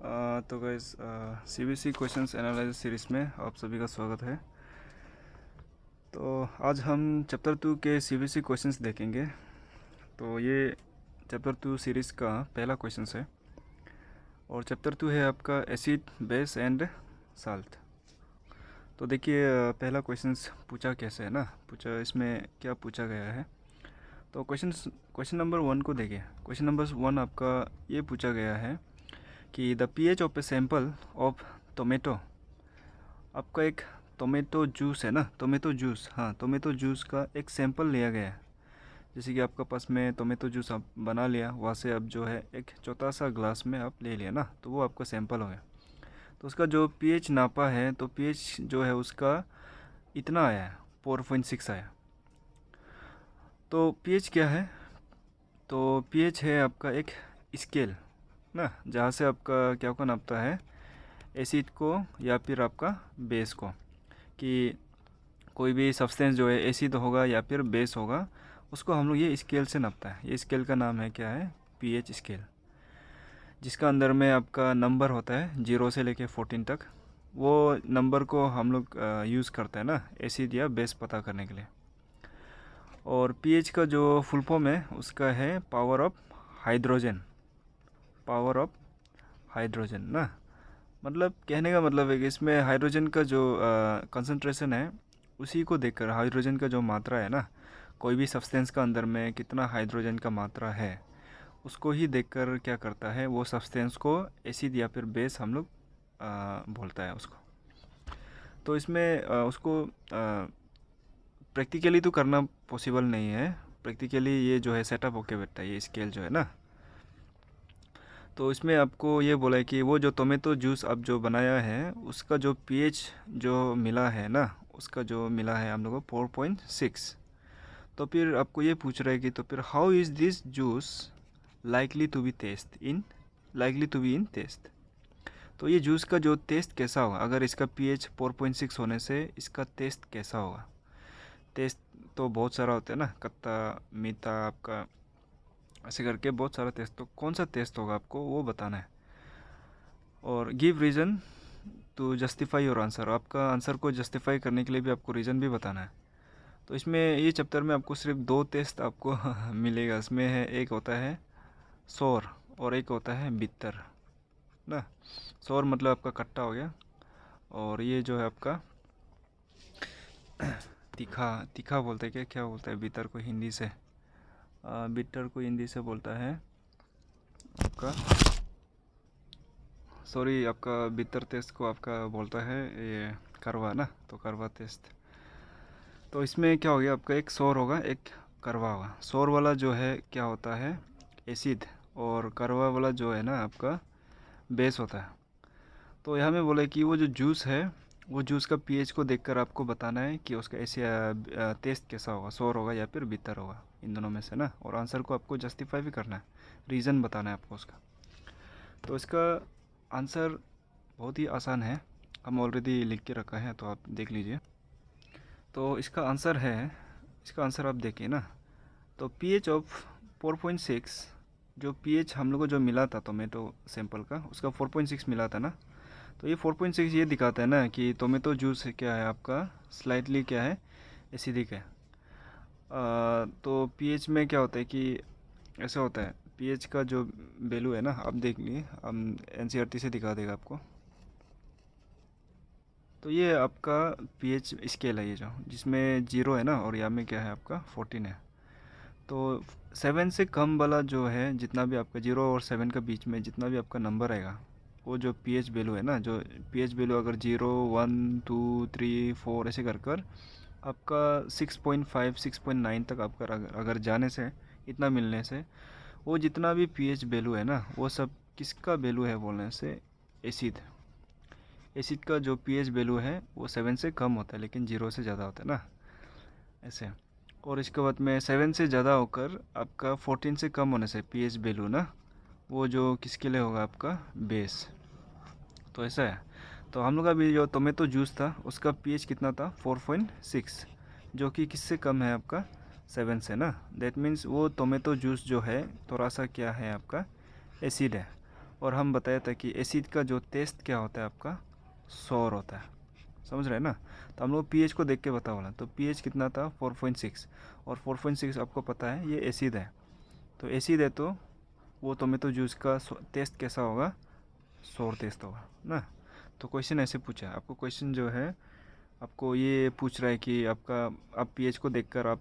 तो guys CBSE questions analysis series में आप सभी का स्वागत है। तो आज हम चैप्टर 2 के सीबीएसई क्वेश्चंस देखेंगे। तो ये चैप्टर 2 सीरीज़ का पहला क्वेश्चंस है और चैप्टर 2 है आपका एसिड बेस एंड साल्ट। तो देखिए पहला क्वेश्चंस पूछा कैसे है ना, इसमें क्या पूछा गया है। तो क्वेश्चन नंबर 1 को देखिए। क्वेश्चन नंबर 1 आपका ये पूछा गया है कि the pH of a sample of tomato. आपका एक टोमेटो जूस है ना, टोमेटो जूस का एक सैंपल लिया गया है। जैसे कि आपका पास में टोमेटो जूस आप बना लिया, वहाँ से अब जो है एक छोटा सा ग्लास में आप ले लिया ना, तो वो आपका सैंपल हो गया। तो उसका जो पीएच नापा है, तो पीएच जो है उसका इतना आया है, 4.6 आया। तो पीएच क्या है? तो पीएच है आपका एक स्केल ना, जहाँ से आपका क्या को नापता है, एसिड को या फिर आपका बेस को, कि कोई भी सब्सटेंस जो है एसिड होगा या फिर बेस होगा, उसको हम लोग ये स्केल से नापता है। ये स्केल का नाम है क्या है? पीएच स्केल, जिसका अंदर में आपका नंबर होता है 0 से लेके 14 तक। वो नंबर को हम लोग यूज़ करते हैं ना एसिड या बेस पता करने के लिए। और पीएच का जो फुल फॉर्म है उसका है पावर ऑफ हाइड्रोजन ना। मतलब कहने का मतलब है कि इसमें हाइड्रोजन का जो कंसंट्रेशन है, उसी को देखकर हाइड्रोजन का जो मात्रा है ना, कोई भी सब्सटेंस का अंदर में कितना हाइड्रोजन का मात्रा है, उसको ही देखकर क्या करता है, वो सब्सटेंस को एसिड या फिर बेस हम लोग बोलता है उसको। तो इसमें उसको प्रैक्टिकली तो करना पॉसिबल नहीं है। प्रैक्टिकली ये जो है सेटअप होके बैठता है ये स्केल जो है ना। तो इसमें आपको ये बोला है कि वो जो टोमेटो जूस आप जो बनाया है, उसका जो पीएच जो मिला है ना, उसका जो मिला है हम लोग को 4.6। तो फिर आपको ये पूछ रहा है कि तो फिर how is this juice likely to be in taste. तो ये जूस का जो टेस्ट कैसा होगा, अगर इसका पीएच 4.6 होने से इसका टेस्ट कैसा होगा। टेस्ट तो बहुत सारा होता है ना, खट्टा मीठा आपका ऐसे करके बहुत सारा टेस्ट। तो कौन सा टेस्ट होगा आपको वो बताना है। और give reason to justify your answer, आपका आंसर को जस्टिफाई करने के लिए भी आपको रीज़न भी बताना है। तो इसमें ये चैप्टर में आपको सिर्फ 2 टेस्ट आपको मिलेगा। इसमें है, एक होता है सोर और एक होता है बिtter ना। सोर मतलब आपका खट्टा हो गया, और ये जो है आपका तीखा बोलते हैं, क्या बोलते हैं बिtter को हिंदी से? बिटर को हिंदी से बोलता है आपका, सॉरी, आपका बिटर टेस्ट को आपका बोलता है ये करवा ना, तो करवा टेस्ट। तो इसमें क्या हो गया, आपका एक सोर होगा एक करवा होगा। सोर वाला जो है क्या होता है, एसिड, और करवा वाला जो है ना आपका बेस होता है। तो यहाँ में बोला कि वो जो जूस है, वो जूस का पीएच को देखकर आपको बताना है कि उसका ऐसे टेस्ट कैसा होगा, सोर होगा या फिर बिटर होगा, इन दोनों में से ना। और आंसर को आपको जस्टिफाई भी करना है, रीज़न बताना है आपको उसका। तो इसका आंसर बहुत ही आसान है, हम ऑलरेडी लिख के रखा है, तो आप देख लीजिए। तो इसका आंसर आप देखिए ना। तो पीएच ऑफ 4.6, जो पीएच हम लोग को जो मिला था टोमेटो सैंपल का, उसका 4.6 मिला था ना। तो ये 4.6 ये दिखाता है ना कि टोमेटो जूस क्या है आपका, स्लाइटली क्या है, एसिडिक है। तो पीएच में क्या होता है कि ऐसा होता है, पीएच का जो वैल्यू है ना, आप देख लिए, हम एनसीईआरटी से दिखा देगा आपको। तो ये आपका पीएच स्केल है, ये जो जिसमें 0 है ना, और यहाँ में क्या है आपका 14 है। तो 7 से कम वाला जो है, जितना भी आपका 0 और 7 का बीच में जितना भी आपका नंबर आएगा, वो जो पीएच वैल्यू है ना, जो पीएच वैल्यू अगर 0 1 2 3 4 ऐसे कर कर आपका 6.5 6.9 तक आपका अगर जाने से, इतना मिलने से, वो जितना भी पीएच वैल्यू है ना, वो सब किसका वैल्यू है बोलने से, एसिड का जो पीएच वैल्यू है वो 7 से कम होता है, लेकिन 0 से ज़्यादा होता है ना, ऐसे। और इसके बाद में 7 से ज़्यादा होकर आपका 14 से कम होने से पीएच वैल्यू ना, वो जो किसके लिए होगा, आपका बेस। तो ऐसा है। तो हम लोग का भी जो टोमेटो जूस था उसका पीएच कितना था, 4.6, जो कि किससे कम है आपका, 7 से ना। दैट मीन्स वो टोमेटो जूस जो है थोड़ा सा क्या है आपका, एसिड है। और हम बताया था कि एसिड का जो टेस्ट क्या होता है आपका, सोर होता है। समझ रहे हैं ना। तो हम लोग पीएच को देख के बता बोला, तो पीएच कितना था 4.6, और 4.6 आपको पता है ये एसिड है। तो एसिड है तो वो टोमेटो जूस का टेस्ट कैसा होगा, सोर टेस्ट होगा ना। तो क्वेश्चन ऐसे पूछा है आपको, क्वेश्चन जो है आपको ये पूछ रहा है कि आपका आप पीएच को देखकर आप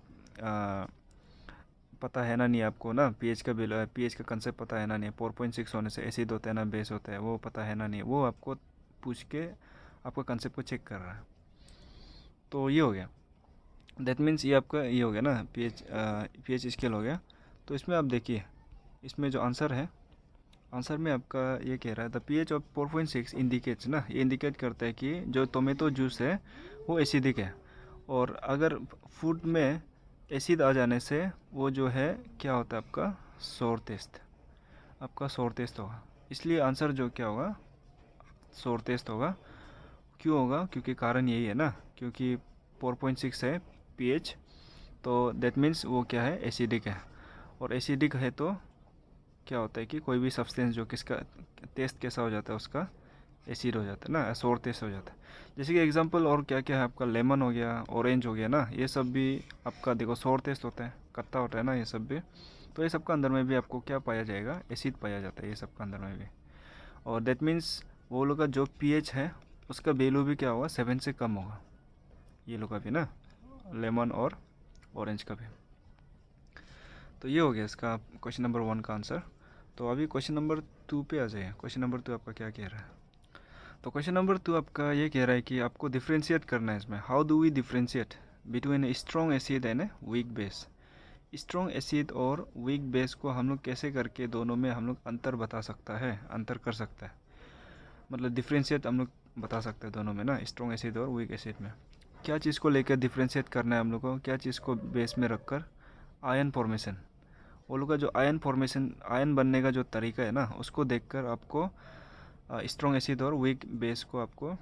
पता है ना नहीं आपको ना, पीएच का बिल पीएच का कंसेप्ट पता है ना नहीं, 4.6 होने से एसिड होता है ना बेस होता है वो पता है ना नहीं, वो आपको पूछ के आपका कंसेप्ट को चेक कर रहा है। तो ये हो गया, दैट मीन्स ये आपका ये हो गया ना, पीएच स्केल हो गया। तो इसमें आप देखिए, इसमें जो आंसर है, आंसर में आपका ये कह रहा है द पीएच ऑफ 4.6 इंडिकेट्स ना, ये इंडिकेट करता है कि जो टोमेटो जूस है वो एसिडिक है, और अगर फूड में एसिड आ जाने से वो जो है क्या होता है आपका, सोर टेस्ट, आपका सोर टेस्ट होगा। इसलिए आंसर जो क्या होगा, सोर टेस्ट होगा। क्यों होगा, क्योंकि कारण यही है ना, क्योंकि 4.6 है पीएच, तो दैट मीन्स वो क्या है, एसिडिक है। और एसिडिक है तो क्या होता है कि कोई भी सब्सटेंस जो किसका टेस्ट कैसा हो जाता है, उसका एसिड हो जाता है ना, सोर टेस्ट हो जाता है। जैसे कि एग्जांपल और क्या क्या है आपका, लेमन हो गया, ऑरेंज हो गया ना, ये सब भी आपका देखो सोर टेस्ट होता है, खट्टा होता है ना ये सब भी। तो ये सब का अंदर में भी आपको क्या पाया जाएगा, एसिड पाया जाता है ये सब का अंदर में भी। और दैट मीन्स वो लोग का जो पीएच है उसका वैल्यू भी क्या होगा, 7 से कम होगा, ये लोग का भी ना, लेमन और ऑरेंज का भी। तो ये हो गया इसका क्वेश्चन नंबर 1 का आंसर। तो अभी क्वेश्चन नंबर 2 पे आ जाइए। क्वेश्चन नंबर 2 आपका क्या कह रहा है, तो क्वेश्चन नंबर 2 आपका ये कह रहा है कि आपको डिफ्रेंशिएट करना है इसमें, how do we differentiate between a strong acid and a weak base. Strong acid और वीक बेस को हम लोग कैसे करके दोनों में हम लोग अंतर बता सकता है, अंतर कर सकता है, मतलब डिफ्रेंशिएट हम लोग बता सकते हैं दोनों में ना, स्ट्रॉन्ग एसिड और वीक एसिड में। क्या चीज़ को लेकर डिफ्रेंशिएट करना है हम लोग को, क्या चीज़ को बेस में रखकर, आयन फॉर्मेशन। वो लोग का जो आयन फॉर्मेशन, आयन बनने का जो तरीका है ना, उसको देखकर आपको स्ट्रॉन्ग एसिड और वीक बेस को आपको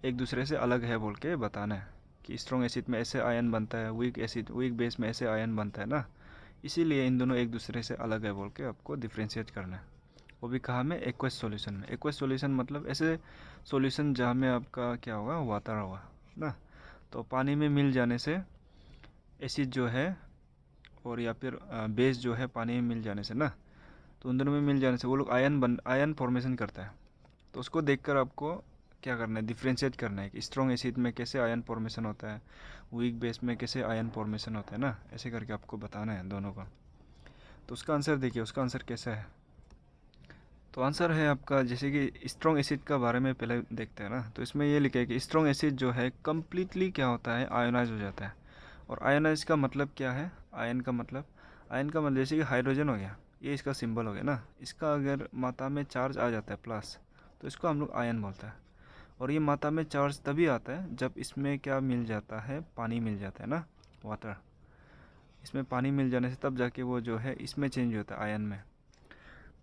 एक दूसरे से अलग है बोल के बताना है, कि स्ट्रॉन्ग एसिड में ऐसे आयन बनता है, वीक बेस में ऐसे आयन बनता है ना, इसीलिए इन दोनों एक दूसरे से अलग है बोल के आपको डिफ्रेंशिएट करना है। वो भी कहाँ में, एक्वस सॉल्यूशन में। एक्वस सॉल्यूशन मतलब ऐसे सॉल्यूशन जहाँ में आपका क्या होगा, वाटर होगा ना। तो पानी में मिल जाने से एसिड जो है, और या फिर बेस जो है पानी में मिल जाने से ना, तो उन दोनों में मिल जाने से वो लोग आयन फॉर्मेशन करता है। तो उसको देखकर आपको क्या करना है, डिफ्रेंशिएट करना है कि स्ट्रॉन्ग एसिड में कैसे आयन फॉर्मेशन होता है, वीक बेस में कैसे आयन फॉर्मेशन होता है ना, ऐसे करके आपको बताना है दोनों का। तो उसका आंसर देखिए, उसका आंसर कैसा है। तो आंसर है आपका, जैसे कि स्ट्रॉन्ग एसिड का बारे में पहले देखते हैं ना, तो इसमें ये लिखा है कि स्ट्रॉन्ग एसिड जो है कम्प्लीटली क्या होता है, आयोनाइज हो जाता है। और आयोनाइज का मतलब क्या है, आयन का मतलब जैसे कि हाइड्रोजन हो गया, ये इसका सिंबल हो गया ना, इसका अगर मात्रा में चार्ज आ जाता है प्लस, तो इसको हम लोग आयन बोलते हैं। और ये मात्रा में चार्ज तभी आता है जब इसमें क्या मिल जाता है, पानी मिल जाता है ना, वाटर। इसमें पानी मिल जाने से तब जाके वो जो है इसमें चेंज होता है आयन में।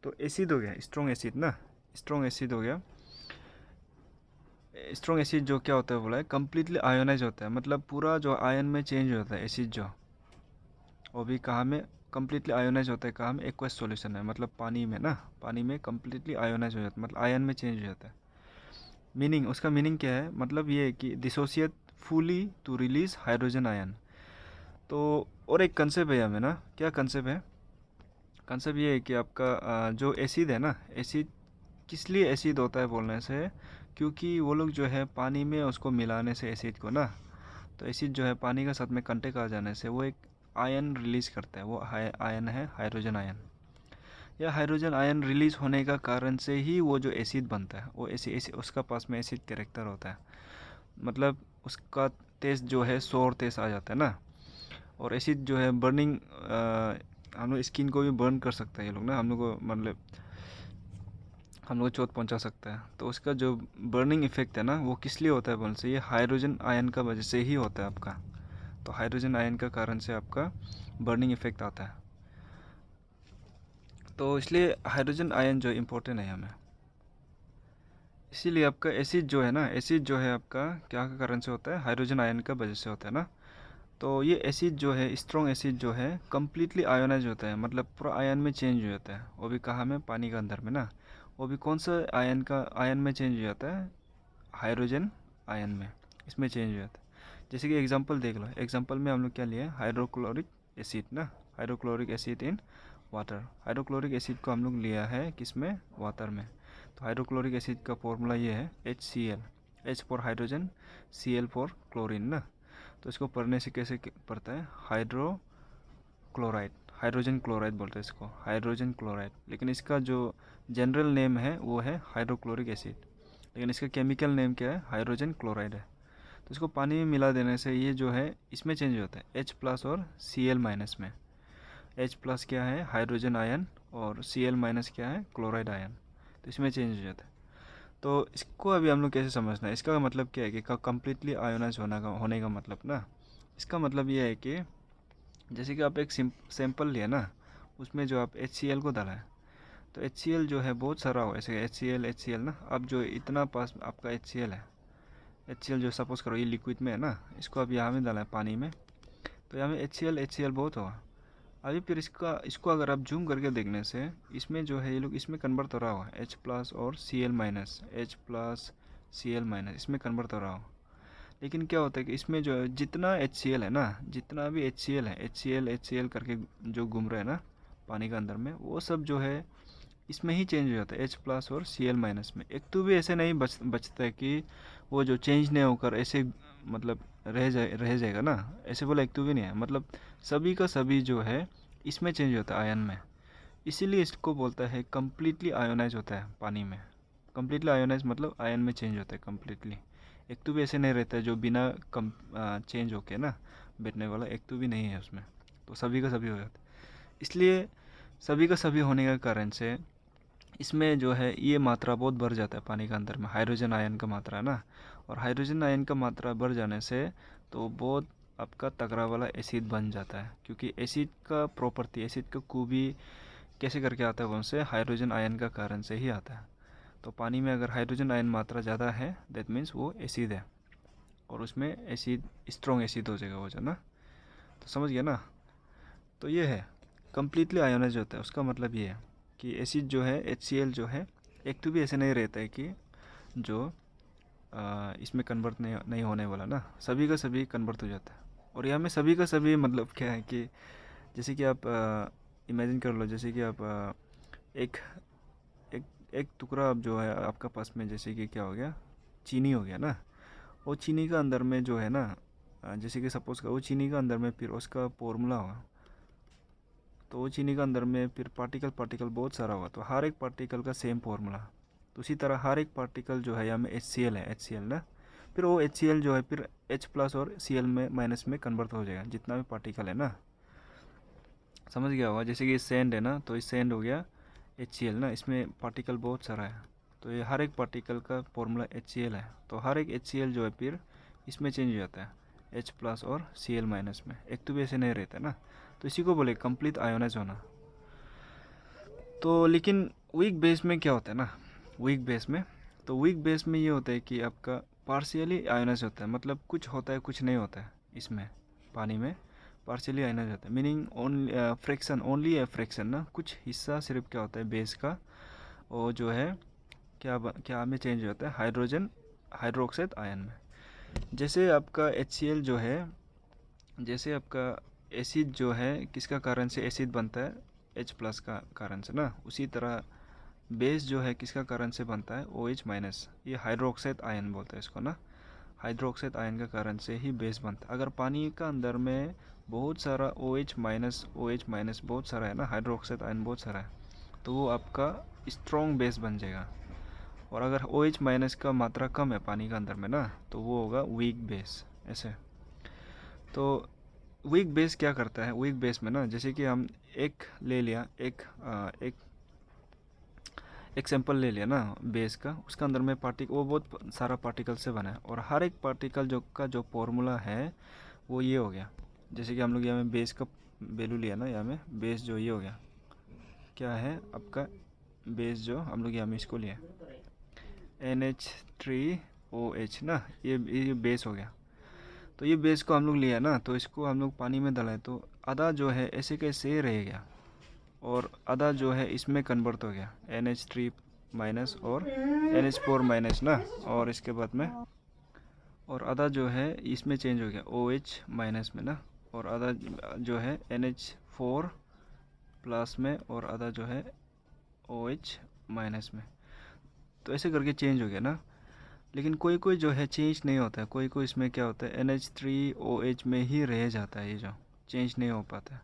तो एसिड हो गया, स्ट्रॉन्ग एसिड ना, स्ट्रॉन्ग एसिड हो गया। स्ट्रॉन्ग एसिड जो क्या होता है बोला है, कम्प्लीटली आयोनाइज होता है, मतलब पूरा जो आयन में चेंज होता है एसिड जो, वो भी कहाँ में कम्प्लीटली आयोनाइज होता है, कहाँ में, एक्वस सॉल्यूशन में, मतलब पानी में ना, पानी में कम्प्लीटली आयोनाइज हो जाता है, मतलब आयन में चेंज हो जाता है। मीनिंग, उसका मीनिंग क्या है, मतलब ये है कि dissociate fully to release hydrogen ion. तो और एक कंसेप्ट है हमें ना, क्या कंसेप्ट है, कंसेप्ट ये है कि आपका जो एसिड है ना, एसिड किस लिए एसिड होता है बोलने से, क्योंकि वो लोग जो है पानी में उसको मिलाने से एसिड को ना, तो एसिड जो है पानी का साथ में कांटेक्ट आ जाने से वो एक आयन रिलीज करता है, वो आयन है हाइड्रोजन आयन। या हाइड्रोजन आयन रिलीज होने का कारण से ही वो जो एसिड बनता है, वो उसका पास में एसिड कैरेक्टर होता है, मतलब उसका टेस्ट जो है सोर टेस्ट आ जाता है ना। और एसिड जो है बर्निंग, हम लोग स्किन को भी बर्न कर सकता है ये लोग ना, हम लोग को मतलब हम लोग को चोट पहुंचा सकता है। तो उसका जो बर्निंग इफेक्ट है ना, वो किस लिए होता है बोलने से, ये हाइड्रोजन आयन का वजह से ही होता है आपका। तो हाइड्रोजन आयन का कारण से आपका बर्निंग इफेक्ट आता है। तो इसलिए हाइड्रोजन आयन जो इम्पोर्टेंट है हमें। इसीलिए आपका एसिड जो है ना, एसिड जो है आपका क्या का कारण से होता है, हाइड्रोजन आयन का वजह से होता है ना। तो ये एसिड जो है, स्ट्रॉन्ग एसिड जो है कम्प्लीटली आयोनाइज होता है, मतलब पूरा आयन में चेंज हो जाता है, वो भी कहाँ में, पानी के अंदर में ना। वो भी कौन सा आयन में चेंज हो जाता है, हाइड्रोजन आयन में, इसमें चेंज हो जाता है। जैसे कि एग्जांपल देख लो, एग्जांपल में हम लोग क्या लिए, हाइड्रोक्लोरिक एसिड ना, hydrochloric acid in water. Hydrochloric acid को हम लोग लिया है किस में, वाटर में। तो हाइड्रोक्लोरिक एसिड का फॉर्मूला ये है HCl, H for hydrogen, Cl for chlorine ना। तो इसको पढ़ने से कैसे पढ़ता है, हाइड्रोक्लोराइड, हाइड्रोजन क्लोराइड बोलते हैं इसको, हाइड्रोजन क्लोराइड। लेकिन इसका जो जनरल नेम है वो है हाइड्रोक्लोरिक एसिड, लेकिन इसका केमिकल नेम क्या है, हाइड्रोजन क्लोराइड है। तो इसको पानी में मिला देने से ये जो है इसमें चेंज होता है H प्लस और Cl माइनस में। H प्लस क्या है, हाइड्रोजन आयन, और Cl माइनस क्या है, क्लोराइड आयन। तो इसमें चेंज हो जाता है। तो इसको अभी हम लोग कैसे समझना है, इसका मतलब क्या है कि कम्प्लीटली आयोनाइज होने का मतलब ना, इसका मतलब ये है कि जैसे कि आप एक सैंपल लिया ना, उसमें जो आप HCl को डाला है, तो HCl जो है बहुत सारा हो, ऐसे HCl ना, अब जो इतना पास आपका HCl है, HCl जो सपोज करो ये लिक्विड में है ना, इसको अब यहाँ में डाला है पानी में, तो यहाँ में HCl बहुत होगा। अभी फिर इसको अगर आप जूम करके देखने से इसमें जो है ये लोग इसमें कन्वर्ट हो रहा होगा, H प्लस और Cl minus, H plus Cl minus, इसमें कन्वर्ट हो रहा हो। लेकिन क्या होता है कि इसमें जो है जितना HCl है ना, जितना भी HCl है, HCl करके जो घूम रहा है ना पानी के अंदर में, वो सब जो है इसमें ही चेंज हो जाता है H प्लस और Cl माइनस में। एक तो भी ऐसे नहीं बचता है कि वो जो चेंज नहीं होकर ऐसे मतलब रह जाएगा ना, ऐसे बोला एक तो भी नहीं है, मतलब सभी का सभी जो है इसमें चेंज होता है आयन में। इसीलिए इसको बोलता है कम्प्लीटली आयोनाइज होता है पानी में। कम्प्लीटली आयोनाइज मतलब आयन में चेंज होता है कम्प्लीटली। एक तो भी ऐसे नहीं रहता है जो बिना चेंज होके ना बैठने वाला, एक तो भी नहीं है उसमें। तो सभी का सभी हो जाता है। इसलिए सभी का सभी होने का कारण से इसमें जो है ये मात्रा बहुत बढ़ जाता है पानी के अंदर में, हाइड्रोजन आयन का मात्रा है ना। और हाइड्रोजन आयन का मात्रा बढ़ जाने से तो बहुत आपका तगड़ा वाला एसिड बन जाता है, क्योंकि एसिड का प्रॉपर्टी, एसिड का खूबी कैसे करके आता है, कौन से, हाइड्रोजन आयन का कारण से ही आता है। तो पानी में अगर हाइड्रोजन आयन मात्रा ज़्यादा है दैट मीन्स वो एसिड है, और उसमें एसिड स्ट्रॉन्ग एसिड हो जाएगा वो जो ना। तो समझ गया ना। तो ये है कम्प्लीटली आयोनाइज होता है, उसका मतलब ये है कि एसिड जो है HCl जो है एक तो भी ऐसे नहीं रहता है कि जो इसमें कन्वर्ट नहीं होने वाला ना, सभी का सभी कन्वर्ट हो जाता है। और यहाँ में सभी का सभी मतलब क्या है कि जैसे कि आप इमेजिन कर लो, जैसे कि आप एक एक एक टुकड़ा अब जो है आपका पास में, जैसे कि क्या हो गया, चीनी हो गया ना। वो चीनी का अंदर में जो है ना, जैसे कि सपोज का वो चीनी का अंदर में फिर उसका फॉर्मूला होगा, तो वो चीनी का अंदर में फिर पार्टिकल बहुत सारा होगा, तो हर एक पार्टिकल का सेम फॉर्मूला। तो उसी तरह हर एक पार्टिकल जो है यहाँ में HCl है, HCl ना, फिर वो HCl जो है फिर H प्लस और Cl में माइनस में कन्वर्ट हो जाएगा जितना भी पार्टिकल है ना। समझ गया होगा, जैसे कि सेंड है ना, तो ये सेंड हो गया HCl ना, इसमें पार्टिकल बहुत सारा है, तो ये हर एक पार्टिकल का फॉर्मूला HCl है। तो हर एक HCl जो है फिर इसमें चेंज हो जाता है H प्लस और Cl माइनस में, एक तो भी ऐसे नहीं रहता ना। तो इसी को बोले कंप्लीट आयोनाइज होना। तो लेकिन वीक बेस में क्या होता है ना, वीक बेस में, तो वीक बेस में ये होता है कि आपका पार्शियली आयोनाइज होता है, मतलब कुछ होता है कुछ नहीं होता है इसमें, पानी में पार्शियली आयोनाइज होता है, मीनिंग ओनली फ्रैक्शन, ओनली है फ्रैक्शन ना, कुछ हिस्सा सिर्फ क्या होता है बेस का, वो जो है क्या में चेंज होता है, हाइड्रोक्साइड आयन में। जैसे आपका HCl जो है, जैसे आपका एसिड जो है किसका कारण से एसिड बनता है, H प्लस का कारण से ना, उसी तरह बेस जो है किसका कारण से बनता है, OH माइनस, ये हाइड्रोक्साइड आयन बोलते हैं इसको ना। हाइड्रोक्साइड आयन का कारण से ही बेस बनता है। अगर पानी का अंदर में बहुत सारा OH माइनस बहुत सारा है ना, हाइड्रोक्साइड आयन बहुत सारा है, तो वो आपका स्ट्रॉन्ग बेस बन जाएगा। और अगर OH माइनस का मात्रा कम है पानी के अंदर में ना, तो वो होगा वीक बेस ऐसे। तो वीक बेस क्या करता है, वीक बेस में ना, जैसे कि हम एक ले लिया, एक सैंपल ले लिया ना बेस का, उसका अंदर में वो बहुत सारा पार्टिकल से बना है, और हर एक पार्टिकल जो फॉर्मूला है वो ये हो गया। जैसे कि हम लोग यहाँ में बेस का वैल्यू लिया ना, यहाँ में बेस जो ये हो गया, क्या है आपका बेस जो हम लोग यहाँ में इसको लिया NH3OH ना, ये बेस हो गया। तो ये बेस को हम लोग लिया ना, तो इसको हम लोग पानी में डाला, तो आधा जो है ऐसे कैसे रह गया, और आधा जो है इसमें कन्वर्ट हो गया माइनस और NH4 माइनस ना, और इसके बाद में और आधा जो है इसमें चेंज हो गया OH माइनस में ना, और आधा जो है NH4 प्लस में और आधा जो है OH माइनस में। तो ऐसे करके चेंज हो गया ना। लेकिन कोई कोई जो है चेंज नहीं होता है, कोई कोई इसमें क्या होता है NH3OH में ही रह जाता है, ये जो चेंज नहीं हो पाता है।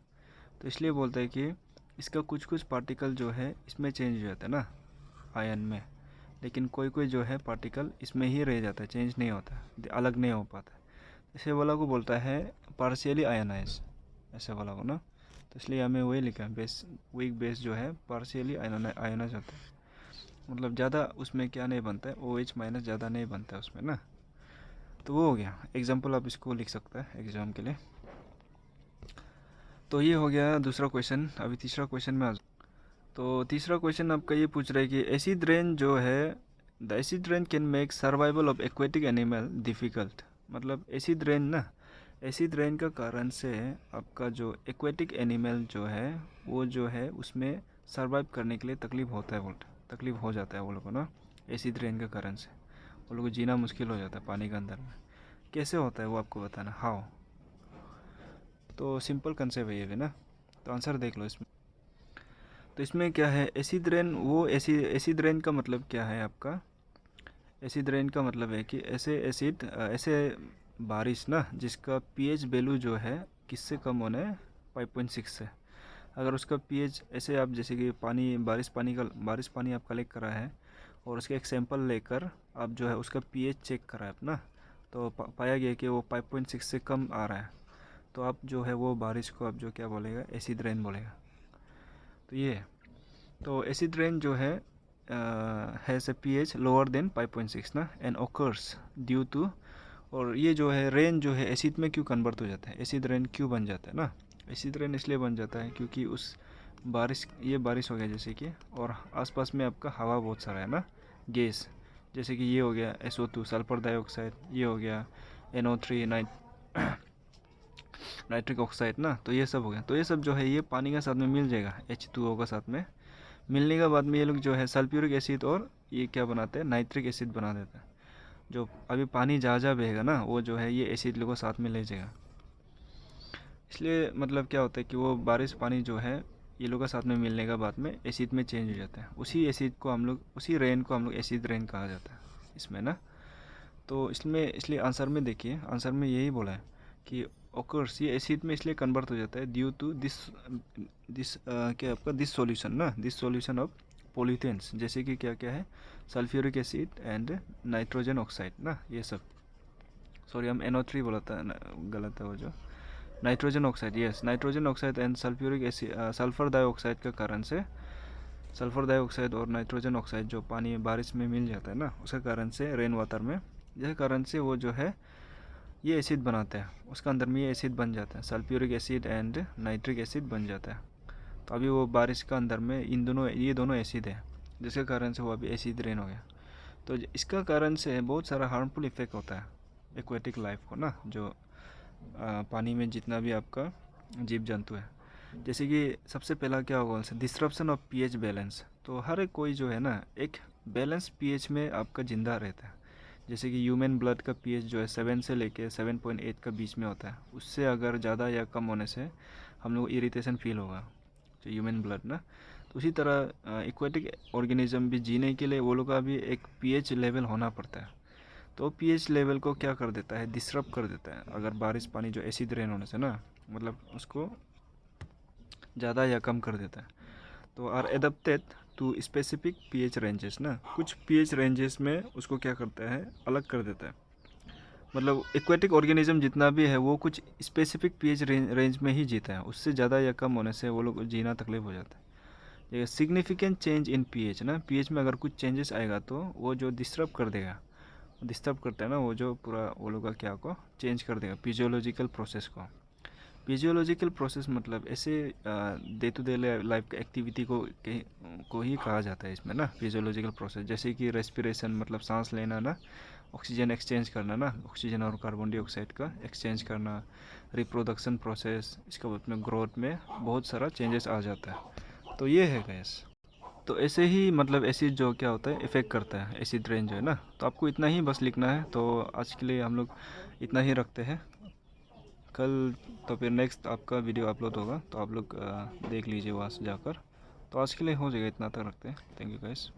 तो इसलिए बोलते हैं कि इसका कुछ कुछ पार्टिकल जो है इसमें चेंज हो जाता है ना आयन में, लेकिन कोई कोई जो है पार्टिकल इसमें ही रह जाता है, चेंज नहीं होता है, अलग नहीं हो पाता है। ऐसे वाला को बोलता है पार्शियली आयनाइज, ऐसे वाला को ना। तो इसलिए हमें वही लिखा है, बेस वीक बेस जो है पार्शियली आयनाइज होता है, मतलब ज़्यादा उसमें क्या नहीं बनता है, OH माइनस ज़्यादा नहीं बनता है उसमें ना। तो वो हो गया एग्जाम्पल, आप इसको लिख सकता है एग्ज़ाम के लिए। तो ये हो गया दूसरा क्वेश्चन। अभी तीसरा क्वेश्चन में आ जाओ। तो तीसरा क्वेश्चन आपका ये पूछ रहा है कि एसिड रेन जो है, the acid rain can make survival of aquatic animal difficult. मतलब एसिड रेन ना, एसिड रेन का कारण से आपका जो एक्वेटिक एनिमल जो है वो जो है उसमें सर्वाइव करने के लिए तकलीफ़ होता है, तकलीफ़ हो जाता है वो लोग को ना। एसिड रेन के कारण से वो लोग को जीना मुश्किल हो जाता है पानी के अंदर में। कैसे होता है वो आपको बताना, हाउ। तो सिंपल कंसेप्ट है ये भी ना। तो आंसर देख लो इसमें। तो इसमें क्या है, एसिड रेन, वो एसिड रेन का मतलब क्या है आपका, एसिड रेन का मतलब है कि ऐसे बारिश ना जिसका pH वैल्यू जो है किससे कम होना है, 5.6 से। अगर उसका pH ऐसे, आप जैसे कि बारिश पानी आप कलेक्ट करा है और उसका एक सैंपल लेकर आप जो है उसका pH चेक करा है अपना, तो पाया गया कि वो 5.6 से कम आ रहा है, तो आप जो है वो बारिश को आप जो क्या बोलेगा, एसिड रेन बोलेगा। तो ये है। तो एसिड रेन जो है has a pH lower than 5.6 ना, एंड ओकर्स ड्यू टू, और ये जो है रेन जो है एसिड में क्यों कन्वर्ट हो जाता है, एसिड रेन क्यों बन जाता है ना। एसिड रेन इसलिए बन जाता है क्योंकि उस ये बारिश हो गया जैसे कि, और आसपास में आपका हवा बहुत सारा है ना, गैस, जैसे कि ये हो गया SO2 सल्फर डाइऑक्साइड, ये हो गया NO3 नाइट्रिक ऑक्साइड ना। तो ये सब हो गया, तो ये सब जो है ये पानी के साथ में मिल जाएगा H2O का साथ में। मिलने के बाद में ये लोग जो है सल्फ्यूरिक एसिड और ये क्या बनाते हैं, नाइट्रिक एसिड बना देते हैं। जो अभी पानी जहाँ जहाँ बहेगा ना वो जो है ये एसिड लोगों को साथ में ले जाएगा। इसलिए मतलब क्या होता है कि वो बारिश पानी जो है ये लोग का साथ में मिलने के बाद में एसिड में चेंज हो जाता है। उसी एसिड को हम लोग, उसी रेन को हम लोग एसिड रेन कहा जाता है इसमें ना। तो इसमें इसलिए आंसर में देखिए, आंसर में यही बोला है कि ऑकर्स, ये एसिड में इसलिए कन्वर्ट हो जाता है ड्यू टू दिस दिस क्या आपका दिस सॉल्यूशन ना, दिस सॉल्यूशन ऑफ पोल्यूटेंट्स, जैसे कि क्या क्या है, sulphuric acid and nitrogen oxide ना, ये सब। सॉरी, हम NO3 बोला था, गलत है वो जो nitrogen oxide, yes, nitrogen oxide and sulphuric acid, sulphur dioxide के कारण से, सल्फर डाइऑक्साइड और नाइट्रोजन ऑक्साइड जो पानी बारिश में मिल जाता है ना, उसके कारण से रेन वाटर में, जिस कारण से वो जो है ये एसिड बनाता है, उसका अंदर में ये एसिड बन जाता है, sulphuric acid and nitric acid बन जाता है। तो अभी वो बारिश का अंदर में ये दोनों एसिड है, जिसके कारण से वो अभी एसिड रेन हो गया। तो इसका कारण से बहुत सारा हार्मफुल इफेक्ट होता है एक्वेटिक लाइफ को ना, जो पानी में जितना भी आपका जीव जंतु है। जैसे कि सबसे पहला क्या होगा, डिस्ट्रप्शन ऑफ pH बैलेंस। तो हर एक कोई जो है ना एक बैलेंस pH में आपका ज़िंदा रहता है। जैसे कि ह्यूमन ब्लड का pH जो है 7 से लेके 7.8 का बीच में होता है, उससे अगर ज़्यादा या कम होने से हम लोग इरिटेशन फील होगा, जो ह्यूमन ब्लड ना। तो उसी तरह एक्वेटिक ऑर्गेनिज्म भी जीने के लिए वो लोग का भी एक pH लेवल होना पड़ता है। तो pH लेवल को क्या कर देता है, डिस्टर्ब कर देता है अगर बारिश पानी जो एसिड रेन होने से ना, मतलब उसको ज़्यादा या कम कर देता है। तो are adapted to specific pH ranges ना, कुछ pH रेंजेस में उसको क्या करता है, अलग कर देता है। मतलब एक्वेटिक ऑर्गेनिज्म जितना भी है वो कुछ स्पेसिफिक pH रेंज में ही जीता है, उससे ज़्यादा या कम होने से वो लोग जीना तकलीफ हो जाता है। ये सिग्निफिकेंट चेंज इन pH ना, pH में अगर कुछ चेंजेस आएगा तो वो जो डिस्टर्ब कर देगा, डिस्टर्ब करता है ना, वो जो पूरा वो लोग का क्या को चेंज कर देगा, फिजियोलॉजिकल प्रोसेस को। फिजियोलॉजिकल प्रोसेस मतलब ऐसे डे टू डे लाइफ की एक्टिविटी को ही कहा जाता है इसमें ना, फिजियोलॉजिकल प्रोसेस। जैसे कि रेस्पिरेशन मतलब सांस लेना ना, ऑक्सीजन एक्सचेंज करना ना, ऑक्सीजन और कार्बन डाइऑक्साइड का एक्सचेंज करना, रिप्रोडक्शन प्रोसेस, इसके बाद में ग्रोथ में बहुत सारा चेंजेस आ जाता है। तो ये है गैस। तो ऐसे ही मतलब एसिड जो क्या होता है इफ़ेक्ट करता है, एसिड रेन जो है ना। तो आपको इतना ही बस लिखना है। तो आज के लिए हम लोग इतना ही रखते हैं। कल तो फिर नेक्स्ट आपका वीडियो अपलोड होगा, तो आप लोग देख लीजिए वहाँ से जाकर। तो आज के लिए हो जाएगा, इतना तक रखते हैं। Thank you guys.